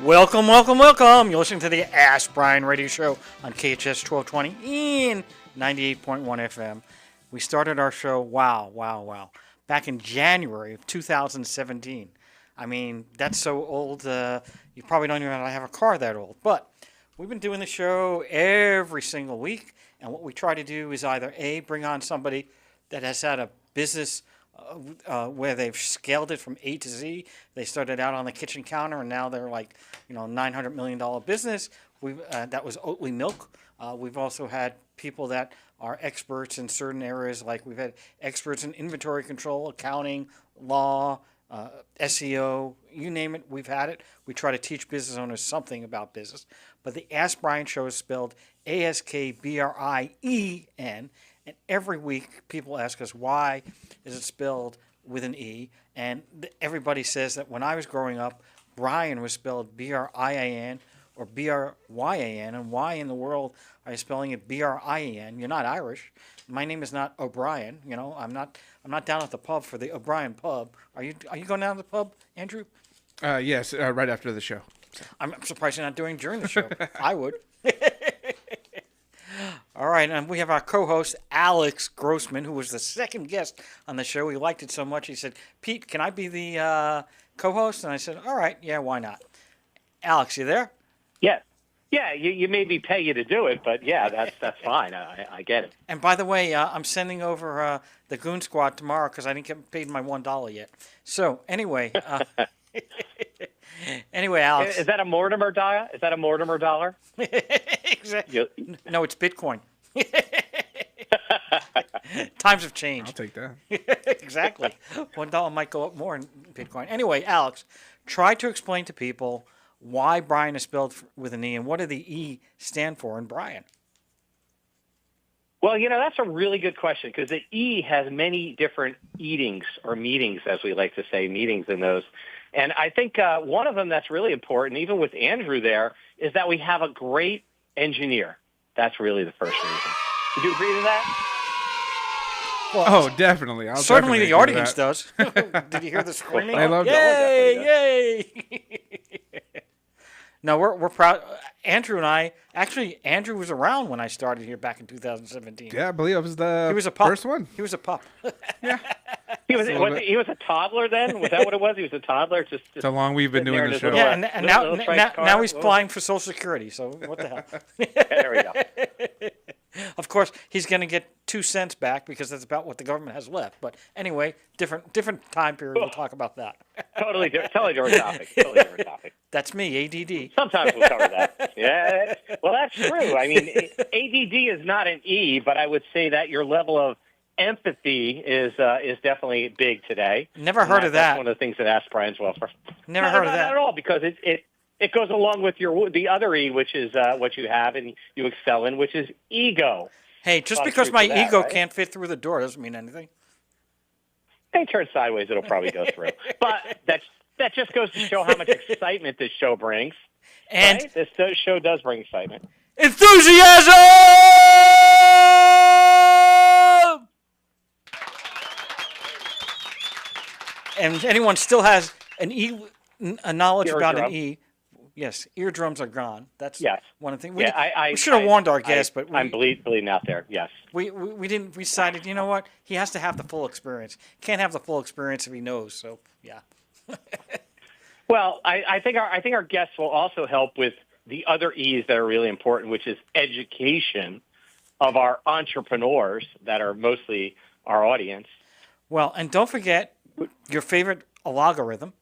Welcome, welcome, welcome. You're listening to the Ask Brien radio show on KHS 1220 in 98.1 FM. We started our show, wow, back in January of 2017. I mean, that's so old, you probably don't even have a car that old. But we've been doing the show every single week, and what we try to do is either A, bring on somebody that has had a business where they've scaled it from A to Z. They started out on the kitchen counter, and now they're like, $900 million business. That was Oatly Milk. We've also had people that are experts in certain areas, like we've had experts in inventory control, accounting, law, SEO, you name it, we've had it. We try to teach business owners something about business. But the Ask Brien show is spelled ASKBRIEN. And every week, people ask us, why is it spelled with an E? And everybody says that when I was growing up, Brien was spelled BRIAN or BRYAN. And why in the world are you spelling it BRIAN? You're not Irish. My name is not O'Brien. I'm not down at the pub for the O'Brien pub. Are you going down to the pub, Andrew? Yes, right after the show. I'm surprised you're not doing it during the show. I would. All right, and we have our co-host, Alex Grossman, who was the second guest on the show. He liked it so much, he said, Pete, can I be the co-host? And I said, all right, yeah, why not? Alex, you there? Yeah. Yeah, you made me pay you to do it, but yeah, that's fine. I get it. And by the way, I'm sending over the Goon Squad tomorrow because I didn't get paid my $1 yet. So, anyway... Anyway, Alex. Is that a Mortimer dollar? Is that a Mortimer dollar? Exactly. No, it's Bitcoin. Times have changed. I'll take that. Exactly. $1 might go up more in Bitcoin. Anyway, Alex, try to explain to people why Brien is spelled with an E and what do the E stand for in Brien? Well, that's a really good question because the E has many different eatings or meetings, as we like to say, meetings in those. And I think one of them that's really important, even with Andrew there, is that we have a great engineer. That's really the first reason. Would you agree to that? Well, definitely. Certainly the audience does. Did you hear the screaming? I loved it. Yay! No, we're proud. Andrew and I, actually, Andrew was around when I started here back in 2017. Yeah, I believe it was the He was a pup. first one. He was a pup. Yeah. He was a toddler then? Was that what it was? He was a toddler? Just So long we've been doing the show. Yeah, and now he's applying for Social Security, so what the hell? There we go. Of course, he's going to get 2 cents back because that's about what the government has left. But anyway, different time period. We'll talk about that. Totally different topic. That's me, ADD. Sometimes we'll cover that. Yeah. Well, that's true. I mean, ADD is not an E, but I would say that your level of empathy is definitely big today. Never heard of that. That's one of the things that Ask Brien's well for. Never heard of that Not at all, because it goes along with the other E, which is what you have and you excel in, which is ego. Hey, just because my ego can't fit through the door doesn't mean anything. Hey, turn sideways, it'll probably go through. But that just goes to show how much excitement this show brings. And right? This show does bring excitement. Enthusiasm! And anyone still has a knowledge about an E. Yes, eardrums are gone. That's one of the things. We should have warned our guests, but I'm bleeding out there. Yes, we didn't. We decided, you know what? He has to have the full experience. Can't have the full experience if he knows. So yeah. Well, I think our guests will also help with the other E's that are really important, which is education of our entrepreneurs that are mostly our audience. Well, and don't forget your favorite algorithm.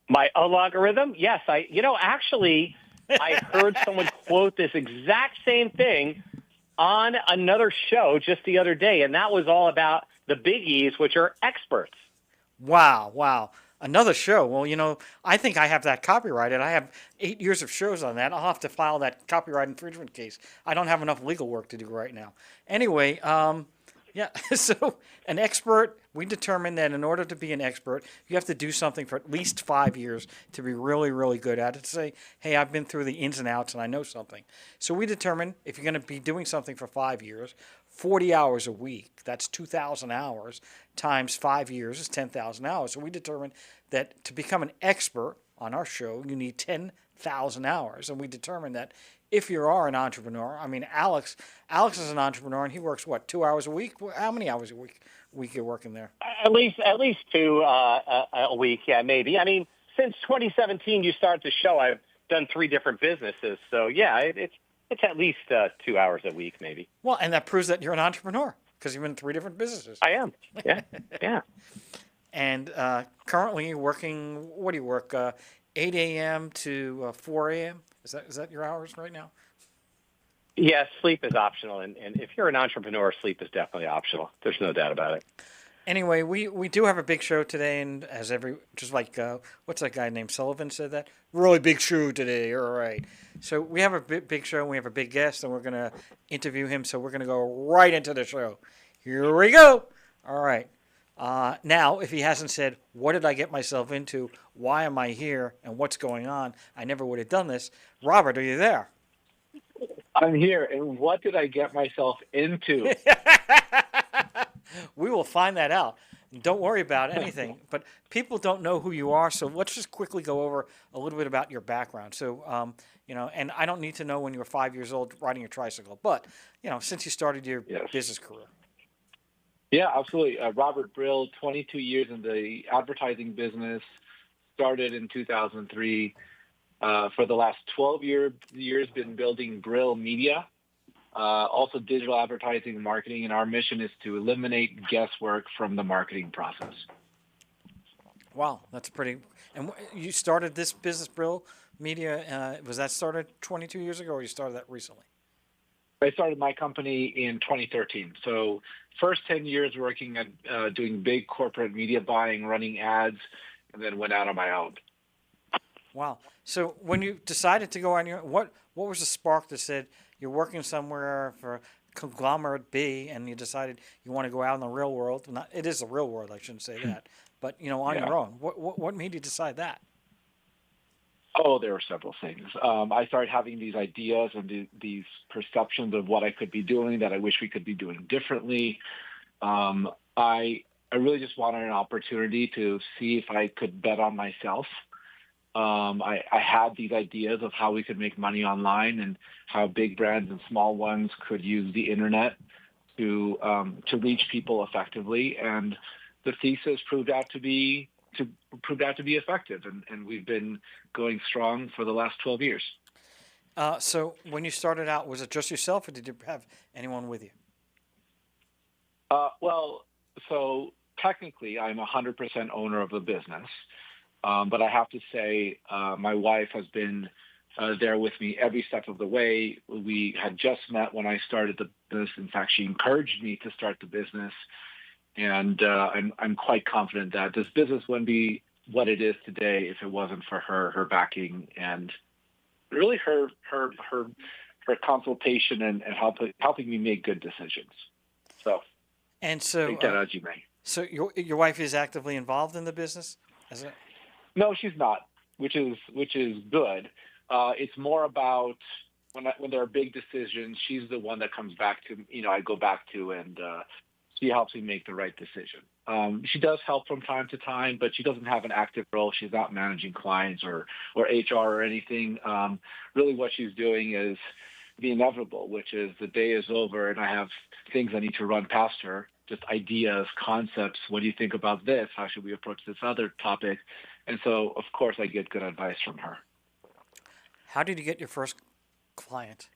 My algorithm? Yes. Actually, I heard someone quote this exact same thing on another show just the other day, and that was all about the big E's, which are experts. Wow. Another show. Well, I think I have that copyrighted. I have 8 years of shows on that. I'll have to file that copyright infringement case. I don't have enough legal work to do right now. Anyway, yeah, so an expert, we determined that in order to be an expert, you have to do something for at least 5 years to be really, really good at it. To say, hey, I've been through the ins and outs and I know something. So we determined if you're going to be doing something for 5 years, 40 hours a week, that's 2,000 hours, times 5 years is 10,000 hours. So we determined that to become an expert on our show, you need 10,000 hours. And we determined that if you are an entrepreneur, I mean, Alex is an entrepreneur, and he works, what, 2 hours a week? How many hours a week you're working there? At least two a week, yeah, maybe. I mean, since 2017, you started the show, I've done 3 different businesses. So, yeah, it's at least 2 hours a week, maybe. Well, and that proves that you're an entrepreneur because you're in 3 different businesses. I am, yeah, yeah. And currently you're working, what do you work, 8 a.m. to 4 a.m.? Is that your hours right now? Yeah, sleep is optional, and if you're an entrepreneur, sleep is definitely optional. There's no doubt about it. Anyway, we do have a big show today, and just like what's that guy named Sullivan said that really big show today. All right, so we have a big show, and we have a big guest, and we're gonna interview him. So we're gonna go right into the show. Here we go. All right. Now, if he hasn't said, what did I get myself into? Why am I here? And what's going on? I never would have done this. Robert, are you there? I'm here, and what did I get myself into? We will find that out. Don't worry about anything. But people don't know who you are, so let's just quickly go over a little bit about your background. So, and I don't need to know when you were 5 years old riding your tricycle, but, since you started your business career. Yeah, absolutely. Robert Brill, 22 years in the advertising business, started in 2003. For the last 12 years, been building Brill Media, also digital advertising and marketing, and our mission is to eliminate guesswork from the marketing process. Wow, that's pretty. And you started this business, Brill Media. Was that started 22 years ago, or you started that recently? I started my company in 2013. So first 10 years working at doing big corporate media buying, running ads, and then went out on my own. Wow. So when you decided to go on your what was the spark that said you're working somewhere for conglomerate B and you decided you want to go out in the real world? It is the real world, I shouldn't say that. But on your own. What made you decide that? Oh, there were several things. I started having these ideas and these perceptions of what I could be doing that I wish we could be doing differently. I really just wanted an opportunity to see if I could bet on myself. I had these ideas of how we could make money online and how big brands and small ones could use the internet to reach people effectively. And the thesis proved out to be effective, and we've been going strong for the last 12 years. So when you started out, was it just yourself, or did you have anyone with you? Well, so technically, I'm 100% owner of the business, but I have to say my wife has been there with me every step of the way. We had just met when I started the business. In fact, she encouraged me to start the business. And I'm quite confident that this business wouldn't be what it is today if it wasn't for her backing and really her consultation and helping me make good decisions. So take that as you may. So your wife is actively involved in the business? No, she's not, which is good. It's more about when there are big decisions, she's the one that comes back to, I go back to, and she helps me make the right decision. She does help from time to time, but she doesn't have an active role. She's not managing clients or HR or anything. Really what she's doing is the inevitable, which is the day is over and I have things I need to run past her, just ideas, concepts. What do you think about this? How should we approach this other topic? And so, of course, I get good advice from her. How did you get your first client?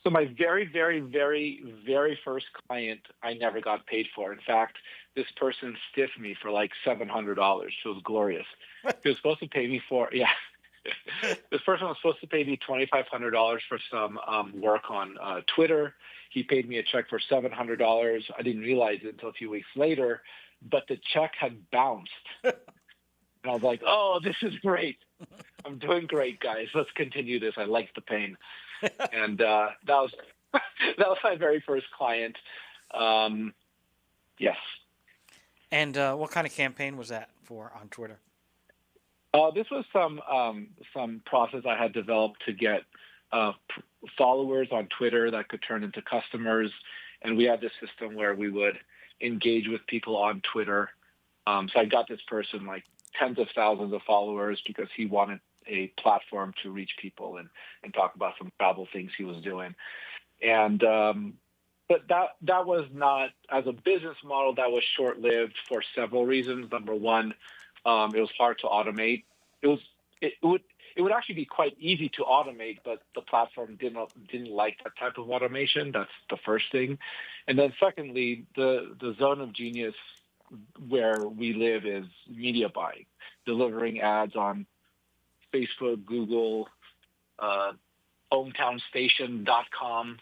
So my very, very, very, very first client, I never got paid for. In fact, this person stiffed me for like $700. It was glorious. He was supposed to pay me this person was supposed to pay me $2,500 for some work on Twitter. He paid me a check for $700. I didn't realize it until a few weeks later, but the check had bounced. And I was like, oh, this is great. I'm doing great, guys. Let's continue this. I like the pain. And that was my very first client. Yes. And what kind of campaign was that for on Twitter? This was some process I had developed to get followers on Twitter that could turn into customers, and we had this system where we would engage with people on Twitter. So I got this person like tens of thousands of followers because he wanted a platform to reach people and talk about some travel things he was doing. And but that was not, as a business model, that was short-lived for several reasons. Number one, it was hard to automate. It would actually be quite easy to automate, but the platform didn't like that type of automation. That's the first thing. And then secondly, the zone of genius where we live is media buying, delivering ads on Facebook, Google, hometownstation.com,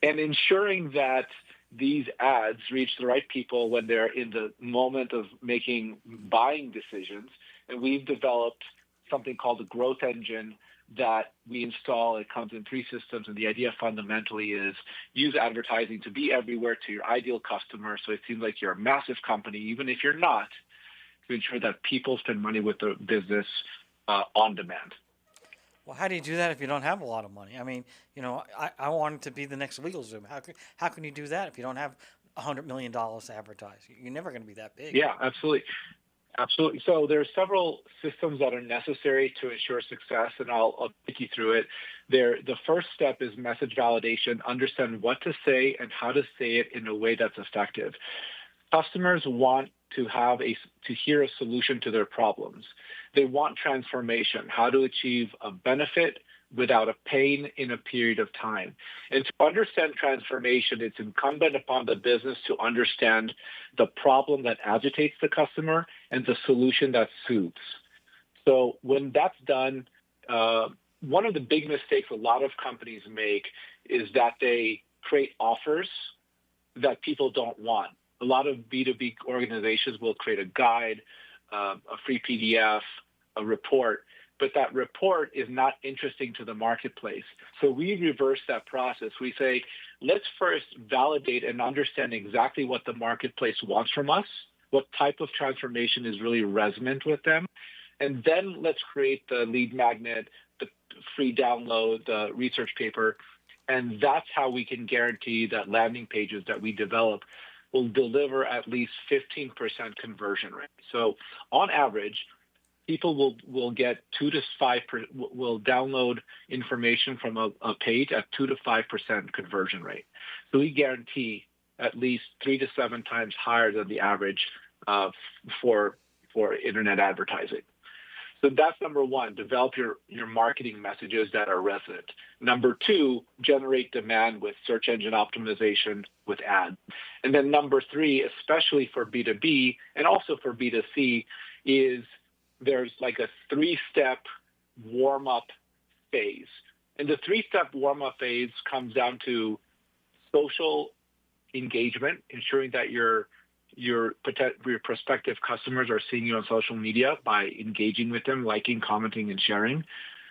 and ensuring that these ads reach the right people when they're in the moment of making buying decisions. And we've developed something called the growth engine that we install. It comes in 3 systems, and the idea fundamentally is use advertising to be everywhere to your ideal customer, so it seems like you're a massive company, even if you're not, to ensure that people spend money with the business on demand. Well, how do you do that if you don't have a lot of money? I mean, I want it to be the next LegalZoom. How can you do that if you don't have $100 million to advertise? You're never going to be that big. Yeah, absolutely. Absolutely. So there are several systems that are necessary to ensure success, and I'll take you through it. The first step is message validation, understand what to say and how to say it in a way that's effective. Customers want to hear a solution to their problems. They want transformation, how to achieve a benefit without a pain in a period of time. And to understand transformation, it's incumbent upon the business to understand the problem that agitates the customer and the solution that soothes. So when that's done, one of the big mistakes a lot of companies make is that they create offers that people don't want. A lot of B2B organizations will create a guide, a free PDF, a report, but that report is not interesting to the marketplace. So we reverse that process. We say, let's first validate and understand exactly what the marketplace wants from us, what type of transformation is really resonant with them, and then let's create the lead magnet, the free download, the research paper, and that's how we can guarantee that landing pages that we develop will deliver at least 15% conversion rate. So on average, people will get 2 to 5 will download information from a page at 2 to 5% conversion rate. So we guarantee at least 3 to 7 times higher than the average for internet advertising. So that's number one, develop your marketing messages that are resonant. Number two, generate demand with search engine optimization with ads. And then number three, especially for B2B and also for B2C, is there's like a 3-step warm-up phase. And the 3-step warm-up phase comes down to social engagement, ensuring that your prospective customers are seeing you on social media by engaging with them, liking, commenting, and sharing.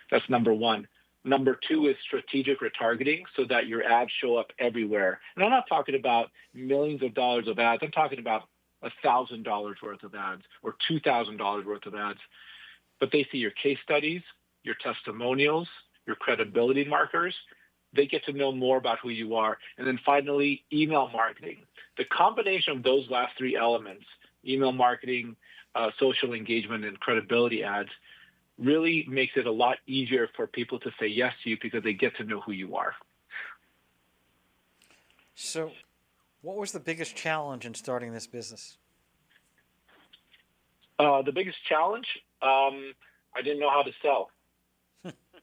That's number one. Number two is strategic retargeting, so that your ads show up everywhere. And I'm not talking about millions of dollars of ads. I'm talking about $1,000 worth of ads or $2,000 worth of ads. But they see your case studies, your testimonials, your credibility markers. They get to know more about who you are. And then finally, email marketing. The combination of those last 3 elements, email marketing, social engagement, and credibility ads, really makes it a lot easier for people to say yes to you because they get to know who you are. So what was the biggest challenge in starting this business? The biggest challenge, I didn't know how to sell.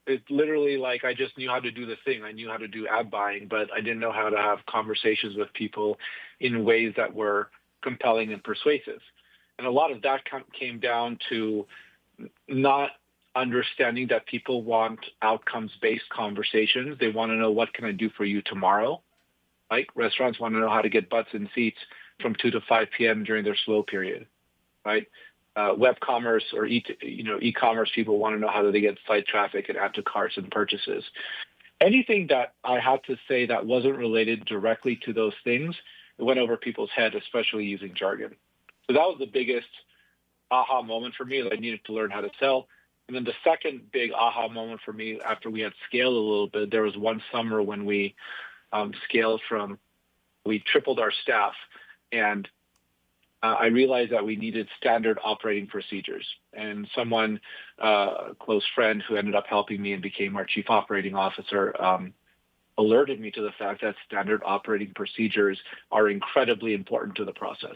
It's literally like I just knew how to do the thing. I knew how to do ad buying, but I didn't know how to have conversations with people in ways that were compelling and persuasive. And a lot of that came down to not understanding that people want outcomes-based conversations. They want to know, what can I do for you tomorrow? Like restaurants want to know how to get butts in seats from 2 to 5 p.m. during their slow period, right? Web commerce or e-commerce people want to know how do they get site traffic and add to carts and purchases. Anything that I had to say that wasn't related directly to those things, it went over people's head, especially using jargon. So that was the biggest aha moment for me, that I needed to learn how to sell. And then the second big aha moment for me, after we had scaled a little bit, there was one summer when we scaled we tripled our staff, and I realized that we needed standard operating procedures. And someone, a close friend who ended up helping me and became our chief operating officer, alerted me to the fact that standard operating procedures are incredibly important to the process.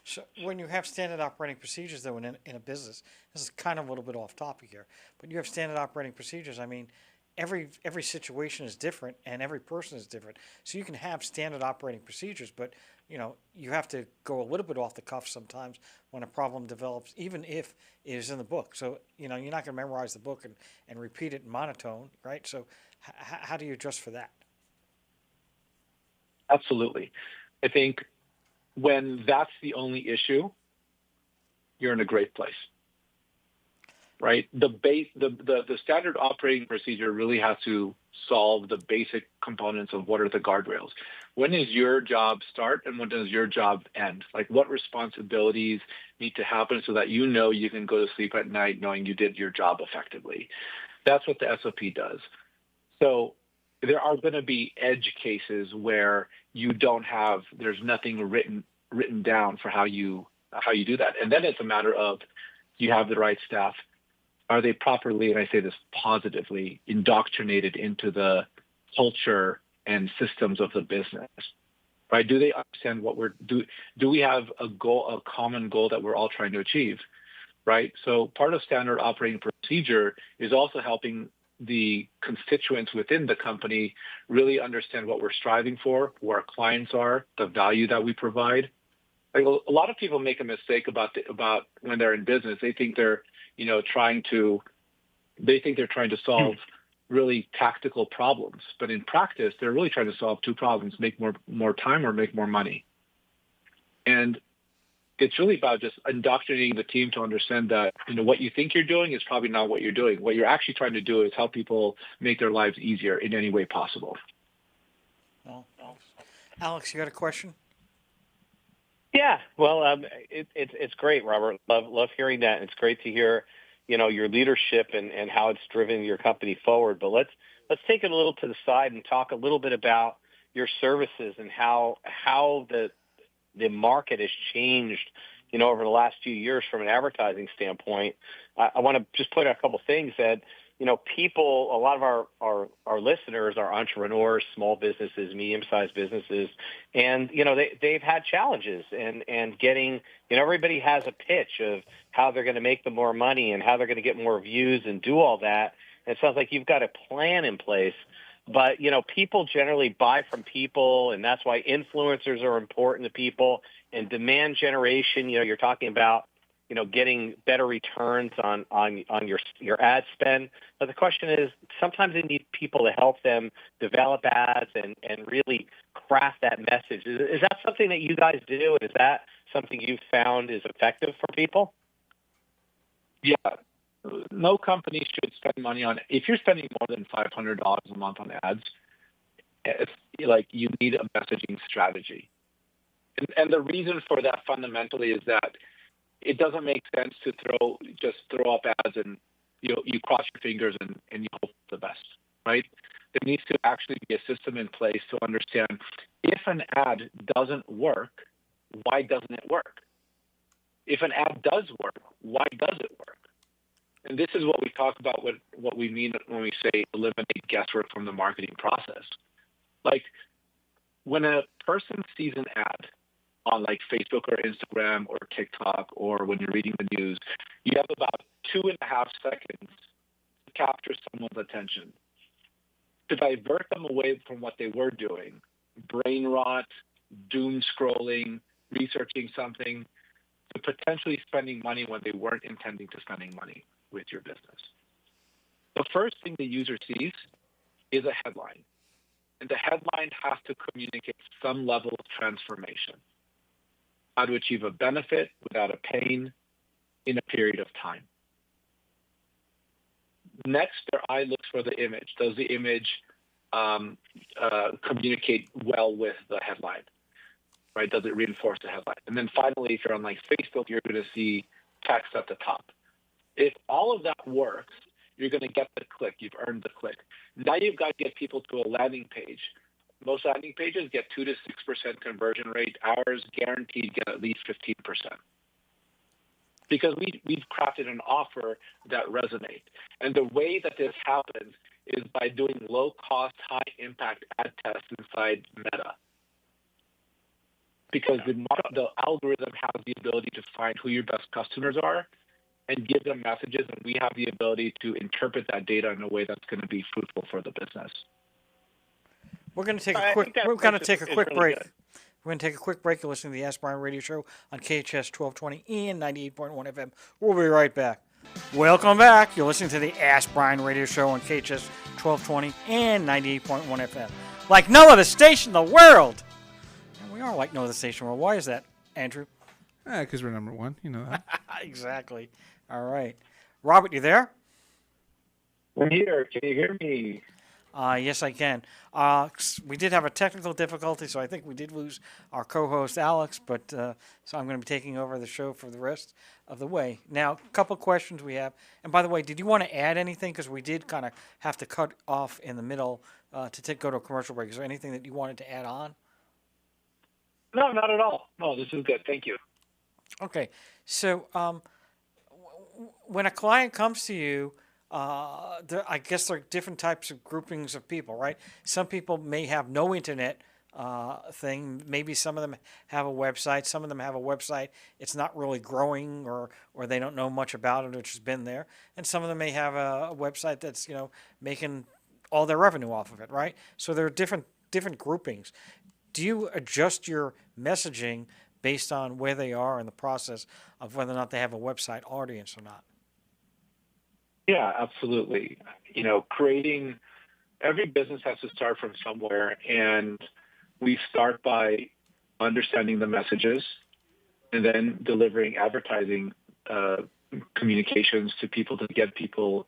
So when you have standard operating procedures, though, in a business, this is kind of a little bit off topic here, but you have standard operating procedures. I mean, every situation is different, and every person is different. So you can have standard operating procedures, but you have to go a little bit off the cuff sometimes when a problem develops, even if it is in the book. So you're not going to memorize the book and repeat it in monotone, right? So how do you adjust for that? Absolutely. I think when that's the only issue, you're in a great place, right? The standard operating procedure really has to solve the basic components of what are the guardrails. When does your job start and when does your job end? Like, what responsibilities need to happen so that you can go to sleep at night knowing you did your job effectively? That's what the SOP does. So there are going to be edge cases where there's nothing written down for how you do that. And then it's a matter of, do you have the right staff? Are they properly, and I say this positively, indoctrinated into the culture and systems of the business? Right? Do they understand do we have a common goal that we're all trying to achieve? Right? So part of standard operating procedure is also helping the constituents within the company really understand what we're striving for, who our clients are, the value that we provide. Like, a lot of people make a mistake about when they're in business. They think they're trying to solve really tactical problems, but in practice, they're really trying to solve two problems: make more time or make more money. And it's really about just indoctrinating the team to understand that what you think you're doing is probably not what you're doing. What you're actually trying to do is help people make their lives easier in any way possible. Well, Alex, you got a question? Yeah, well, it's great, Robert. Love hearing that. It's great to hear, your leadership and how it's driven your company forward. But let's take it a little to the side and talk a little bit about your services and how the market has changed, over the last few years from an advertising standpoint. I want to just point out a couple things that, people, a lot of our listeners are entrepreneurs, small businesses, medium-sized businesses, and, they've had challenges and getting, everybody has a pitch of how they're going to make the more money and how they're going to get more views and do all that. And it sounds like you've got a plan in place. But, people generally buy from people, and that's why influencers are important to people. And demand generation, you're talking about, getting better returns on your ad spend. But the question is, sometimes they need people to help them develop ads and really craft that message. Is that something that you guys do? And is that something you've found is effective for people? Yeah. No company should spend money on, if you're spending more than $500 a month on ads, it's like you need a messaging strategy. And the reason for that fundamentally is that it doesn't make sense to throw up ads and you cross your fingers and you hope for the best, right? There needs to actually be a system in place to understand, if an ad doesn't work, why doesn't it work? If an ad does work, why does it work? And this is what we talk about, what we mean when we say eliminate guesswork from the marketing process. Like, when a person sees an ad on like Facebook or Instagram or TikTok, or when you're reading the news, you have about 2.5 seconds to capture someone's attention, to divert them away from what they were doing, brain rot, doom scrolling, researching something, to potentially spending money when they weren't intending to spending money with your business. The first thing the user sees is a headline. And the headline has to communicate some level of transformation, how to achieve a benefit without a pain in a period of time. Next, their eye looks for the image. Does the image communicate well with the headline? Right? Does it reinforce the headline? And then finally, if you're on like Facebook, you're going to see text at the top. If all of that works, you're going to get the click. You've earned the click. Now you've got to get people to a landing page. Most landing pages get 2 to 6% conversion rate. Ours guaranteed get at least 15%. Because we've crafted an offer that resonates. And the way that this happens is by doing low-cost, high-impact ad tests inside Meta. Because the algorithm has the ability to find who your best customers are and give them messages, and we have the ability to interpret that data in a way that's going to be fruitful for the business. We're going to take a quick break. We're going to take a quick break. You're listening to the Ask Brien Radio Show on KHS 1220 and 98.1 FM. We'll be right back. Welcome back. You're listening to the Ask Brien Radio Show on KHS 1220 and 98.1 FM. Like no other station in the world. And we are like no other station in the world. Why is that, Andrew? Because we're number one. You know that. Exactly. All right. Robert, you there? I'm here. Can you hear me? Yes, I can. We did have a technical difficulty, so I think we did lose our co-host, Alex, but so I'm going to be taking over the show for the rest of the way. Now, a couple questions we have. And by the way, did you want to add anything? Because we did kind of have to cut off in the middle to go to a commercial break. Is there anything that you wanted to add on? No, not at all. No, this is good. Thank you. Okay. So when a client comes to you, I guess there are different types of groupings of people, right? Some people may have no internet thing. Maybe some of them have a website. Some of them have a website. It's not really growing, or they don't know much about it, which has been there. And some of them may have a website that's making all their revenue off of it, right? So there are different groupings. Do you adjust your messaging based on where they are in the process of whether or not they have a website audience or not? Yeah, absolutely. Every business has to start from somewhere, and we start by understanding the messages and then delivering advertising communications to people to get people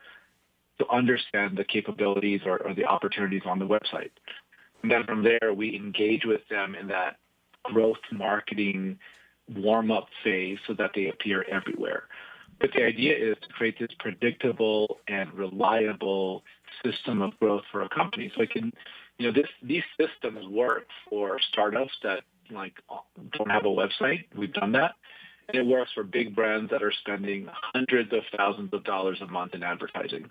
to understand the capabilities or the opportunities on the website. And then from there, we engage with them in that growth marketing warm-up phase so that they appear everywhere. But the idea is to create this predictable and reliable system of growth for a company. So these systems work for startups that don't have a website. We've done that. And it works for big brands that are spending hundreds of thousands of dollars a month in advertising.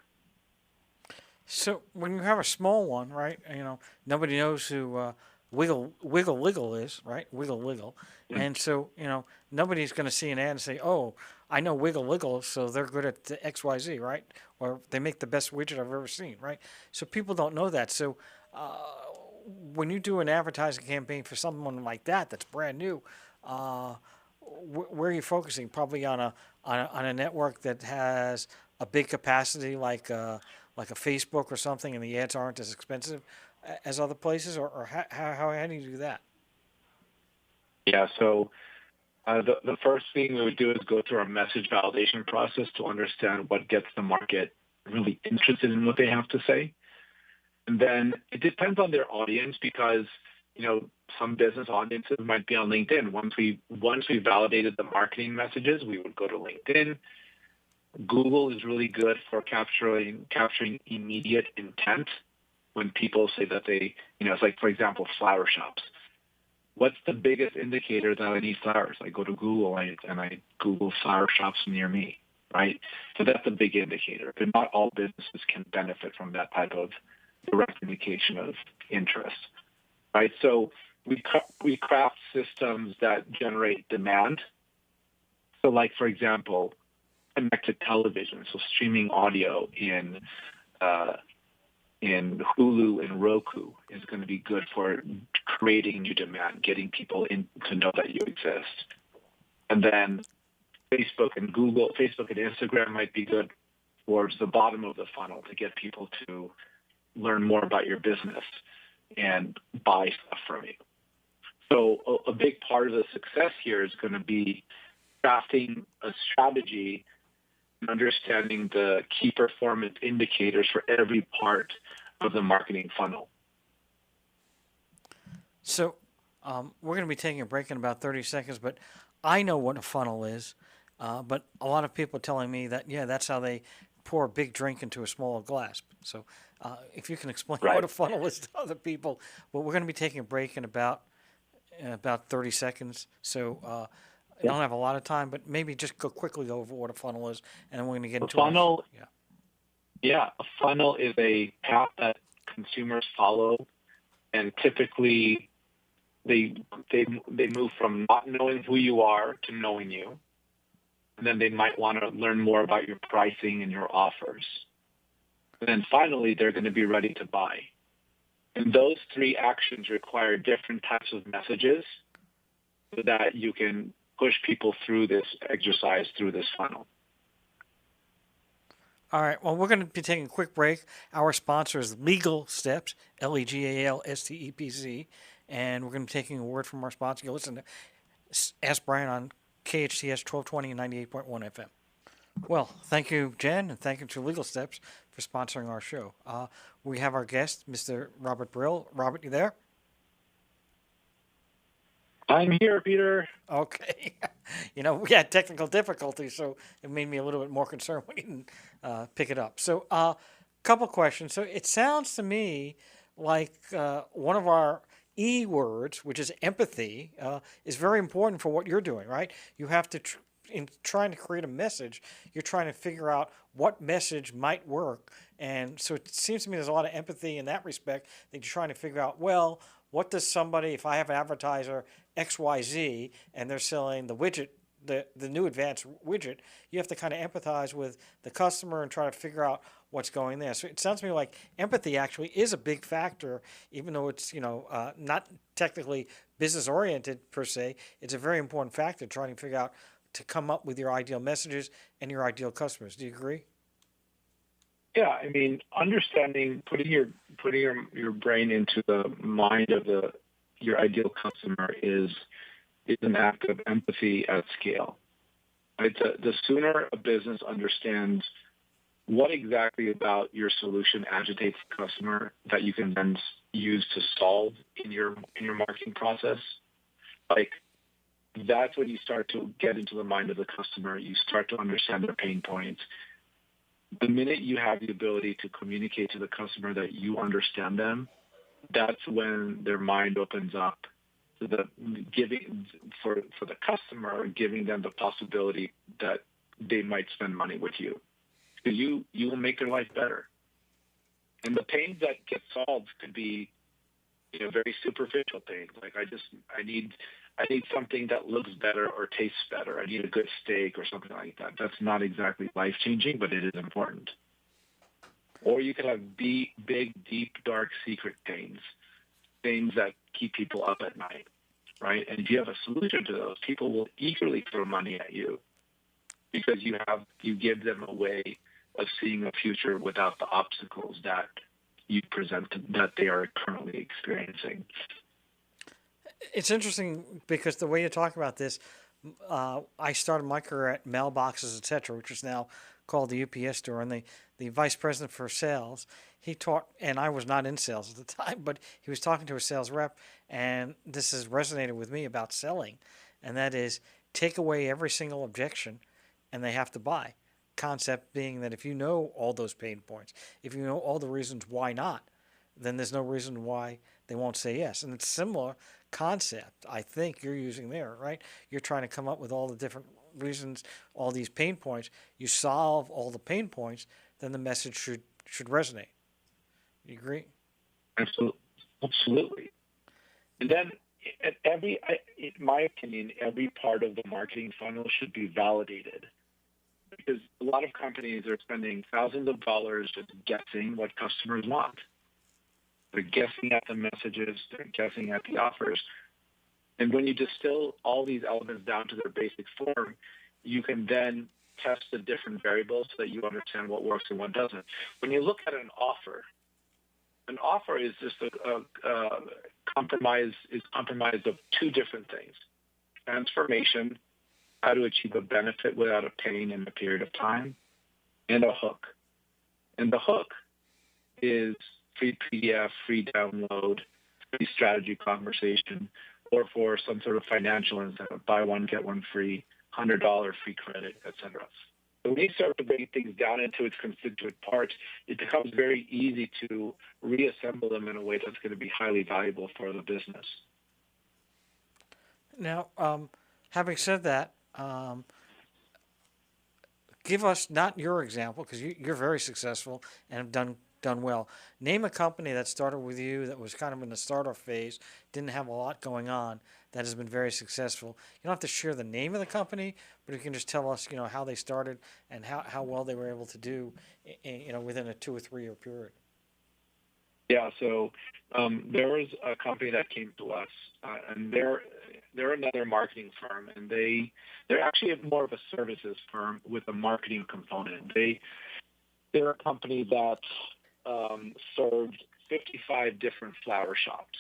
So when you have a small one, right? Nobody knows who Wiggle is, right? Wiggle. And so, nobody's going to see an ad and say, oh, I know Wiggle, so they're good at XYZ, right? Or they make the best widget I've ever seen, right? So people don't know that. So when you do an advertising campaign for someone like that's brand new, where are you focusing? Probably on a network that has a big capacity like a Facebook or something, and the ads aren't as expensive as other places, or how do you do that? Yeah, so the first thing we would do is go through our message validation process to understand what gets the market really interested in what they have to say. And then it depends on their audience because, some business audiences might be on LinkedIn. Once we validated the marketing messages, we would go to LinkedIn. Google is really good for capturing immediate intent. When people say that they, it's like, for example, flower shops. What's the biggest indicator that I need flowers? I go to Google and I Google flower shops near me, right? So that's a big indicator. But not all businesses can benefit from that type of direct indication of interest, right? So we craft systems that generate demand. So like, for example, connected television, so streaming audio in Hulu and Roku is going to be good for creating new demand, getting people in to know that you exist. And then Facebook and Instagram might be good towards the bottom of the funnel to get people to learn more about your business and buy stuff from you. So a big part of the success here is going to be crafting a strategy and understanding the key performance indicators for every part of the marketing funnel. So we're going to be taking a break in about 30 seconds, but I know what a funnel is. But a lot of people are telling me that, that's how they pour a big drink into a small glass. So If you can explain Right. what a funnel is to other people. Well, we're going to be taking a break in about 30 seconds. So I Yeah. don't have a lot of time, but maybe just quickly go over what a funnel is, and then we're going to get A into funnel, yeah. yeah, a funnel is a path that consumers follow, and typically they move from not knowing who you are to knowing you, and then they might want to learn more about your pricing and your offers. And then finally, they're going to be ready to buy. And those three actions require different types of messages so that you can push people through this exercise, through this funnel. All right. Well, we're going to be taking a quick break. Our sponsor is Legal Steps, LEGALSTEPZ, and we're going to be taking a word from our sponsor. You listen to Ask Brian on KHTS 1220 and 98.1 FM. Well, thank you, Jen, and thank you to Legal Steps for sponsoring our show. We have our guest, Mr. Robert Brill. Robert, you there? I'm here, Peter. Okay. We had technical difficulties, so it made me a little bit more concerned we didn't pick it up. So, couple questions. So, it sounds to me like one of our E words, which is empathy, is very important for what you're doing, right? You have to, in trying to create a message, you're trying to figure out what message might work. And so, it seems to me there's a lot of empathy in that respect that you're trying to figure out, well, what does somebody, if I have an advertiser XYZ and they're selling the widget, the new advanced widget, you have to kind of empathize with the customer and try to figure out what's going there. So it sounds to me like empathy actually is a big factor, even though it's, not technically business oriented per se. It's a very important factor trying to figure out to come up with your ideal messages and your ideal customers. Do you agree? Yeah, I mean, understanding, putting your brain into the mind of your ideal customer is an act of empathy at scale. Right? The sooner a business understands what exactly about your solution agitates the customer that you can then use to solve in your marketing process, like that's when you start to get into the mind of the customer. You start to understand their pain points. The minute you have the ability to communicate to the customer that you understand them, that's when their mind opens up to the giving for the customer, giving them the possibility that they might spend money with you, because you will make their life better. And the pains that get solved could be, very superficial pains. Like I need something that looks better or tastes better. I need a good steak or something like that. That's not exactly life-changing, but it is important. Or you could have big, deep, dark, secret pains that keep people up at night, right? And if you have a solution to those, people will eagerly throw money at you because you give them a way of seeing a future without the obstacles that you present that they are currently experiencing. It's interesting because the way you talk about this, I started my career at mailboxes, etc., which is now called the UPS store, and the vice president for sales, he taught, and I was not in sales at the time, but he was talking to a sales rep, and this has resonated with me about selling, and that is take away every single objection, and they have to buy. Concept being that if you know all those pain points, if you know all the reasons why not, then there's no reason why they won't say yes. And it's similar concept I think you're using there, right? You're trying to come up with all the different reasons, all these pain points. You solve all the pain points, then the message should resonate. You agree? Absolutely. And then in my opinion, every part of the marketing funnel should be validated, because a lot of companies are spending thousands of dollars just guessing what customers want. They're guessing at the messages. They're guessing at the offers. And when you distill all these elements down to their basic form, you can then test the different variables so that you understand what works and what doesn't. When you look at an offer is just a compromise. Is compromised of two different things: transformation, how to achieve a benefit without a pain in a period of time, and a hook. And the hook is free PDF, free download, free strategy conversation, or for some sort of financial incentive, buy one, get one free, $100 free credit, etc. So when you start to break things down into its constituent parts, it becomes very easy to reassemble them in a way that's going to be highly valuable for the business. Now, having said that, give us not your example because you're very successful and have done well. Name a company that started with you that was kind of in the startup phase, didn't have a lot going on, that has been very successful. You don't have to share the name of the company, but you can just tell us, how they started and how well they were able to do, within a 2 or 3 year period. Yeah, so there was a company that came to us, and they're another marketing firm, and they're actually more of a services firm with a marketing component. They're a company that served 55 different flower shops.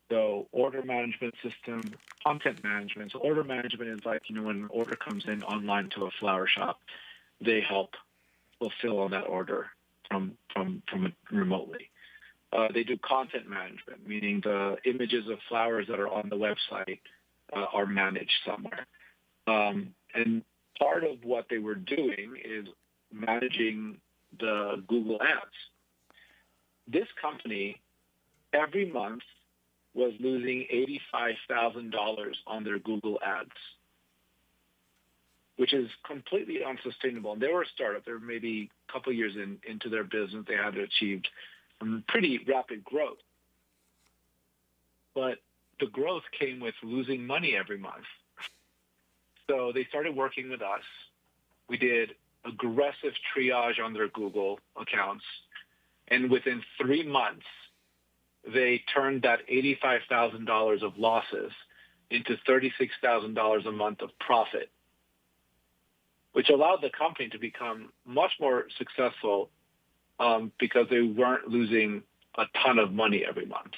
So order management system, content management. So order management is like, when an order comes in online to a flower shop, they help fulfill on that order from remotely. They do content management, meaning the images of flowers that are on the website are managed somewhere. And part of what they were doing is managing the Google ads. This company every month was losing $85,000 on their Google ads, which is completely unsustainable. And they were a startup. They were maybe a couple years into their business. They had achieved some pretty rapid growth. But the growth came with losing money every month. So they started working with us. We did aggressive triage on their Google accounts. And within 3 months, they turned that $85,000 of losses into $36,000 a month of profit, which allowed the company to become much more successful because they weren't losing a ton of money every month.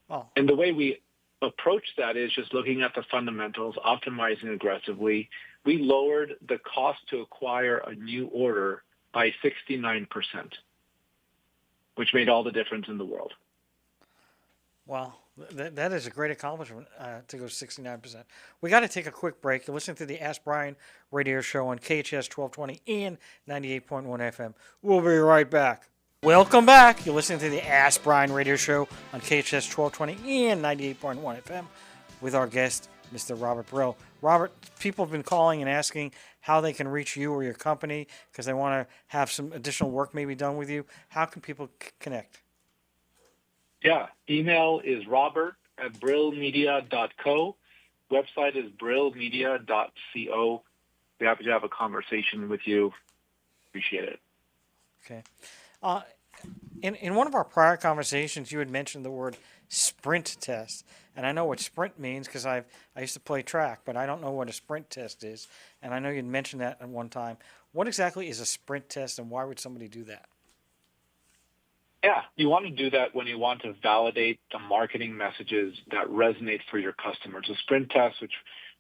Oh. And the way we approach that is just looking at the fundamentals, optimizing aggressively. We lowered the cost to acquire a new order by 69%, which made all the difference in the world. Well, that is a great accomplishment to go 69%. We got to take a quick break. You're listening to the Ask Brien radio show on KHS 1220 and 98.1 FM. We'll be right back. Welcome back. You're listening to the Ask Brien radio show on KHS 1220 and 98.1 FM with our guest, Mr. Robert Brill. Robert, people have been calling and asking how they can reach you or your company because they want to have some additional work maybe done with you. How can people connect? Yeah, email is robert@brillmedia.co. Website is brillmedia.co. Be happy to have a conversation with you. Appreciate it. Okay. In one of our prior conversations, you had mentioned the word sprint test. And I know what sprint means because I used to play track, but I don't know what a sprint test is. And I know you'd mentioned that at one time. What exactly is a sprint test and why would somebody do that? Yeah, you want to do that when you want to validate the marketing messages that resonate for your customers. A sprint test, which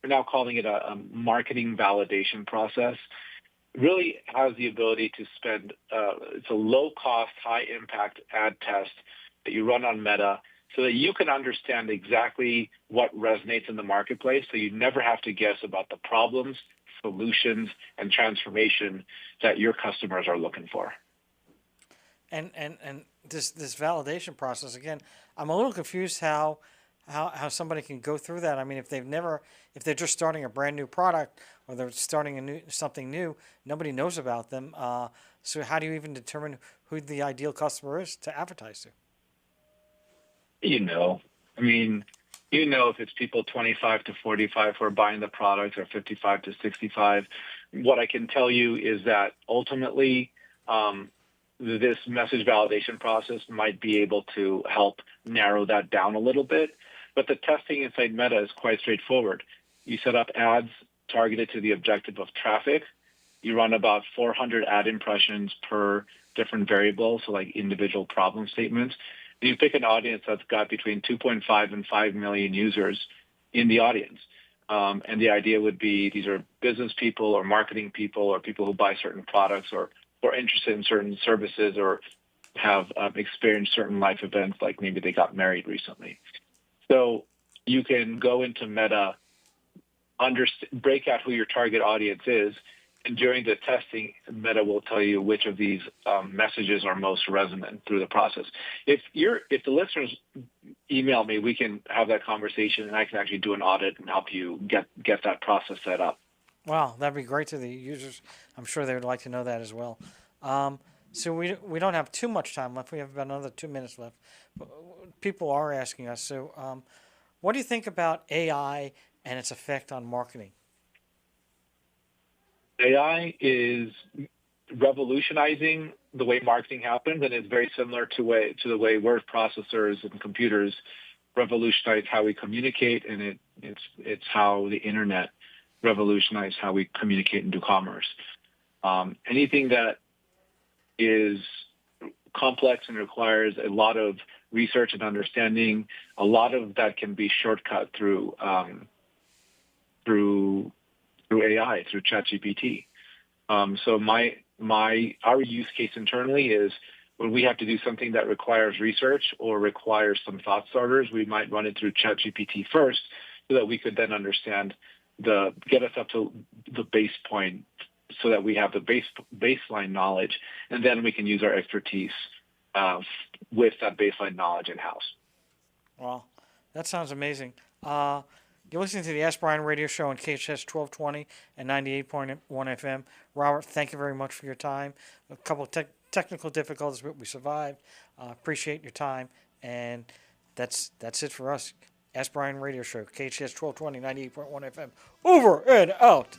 we're now calling it a marketing validation process, really has the ability to spend, it's a low-cost, high-impact ad test that you run on Meta so that you can understand exactly what resonates in the marketplace so you never have to guess about the problems, solutions, and transformation that your customers are looking for. And this validation process, again, I'm a little confused how somebody can go through that. I mean, if they're just starting a brand new product or they're starting something new, nobody knows about them. So how do you even determine who the ideal customer is to advertise to? If it's people 25 to 45 who are buying the product or 55 to 65. What I can tell you is that ultimately, this message validation process might be able to help narrow that down a little bit. But the testing inside Meta is quite straightforward. You set up ads targeted to the objective of traffic. You run about 400 ad impressions per different variable, so like individual problem statements. And you pick an audience that's got between 2.5 and 5 million users in the audience. And the idea would be these are business people or marketing people or people who buy certain products or interested in certain services or have experienced certain life events, like maybe they got married recently. So you can go into Meta break out who your target audience is. And during the testing, Meta will tell you which of these messages are most resonant through the process. If the listeners email me, we can have that conversation, and I can actually do an audit and help you get that process set up. Wow, that'd be great to the users. I'm sure they would like to know that as well. So we don't have too much time left. We have about another 2 minutes left. People are asking us. So, what do you think about AI and its effect on marketing? AI is revolutionizing the way marketing happens, and it's very similar to the way word processors and computers revolutionize how we communicate, and it's how the internet revolutionized how we communicate and do commerce. Anything that is complex and requires a lot of research and understanding, a lot of that can be shortcut through AI, through ChatGPT. So our use case internally is when we have to do something that requires research or requires some thought starters, we might run it through ChatGPT first, so that we could then understand get us up to the base point, so that we have the baseline knowledge, and then we can use our expertise with that baseline knowledge in-house. Well, that sounds amazing. You're listening to the Ask Brien radio show on KHS 1220 and 98.1 FM. Robert, thank you very much for your time. A couple of technical difficulties, but we survived. Appreciate your time. And that's it for us. Ask Brien radio show, KHS 1220, 98.1 FM. Over and out.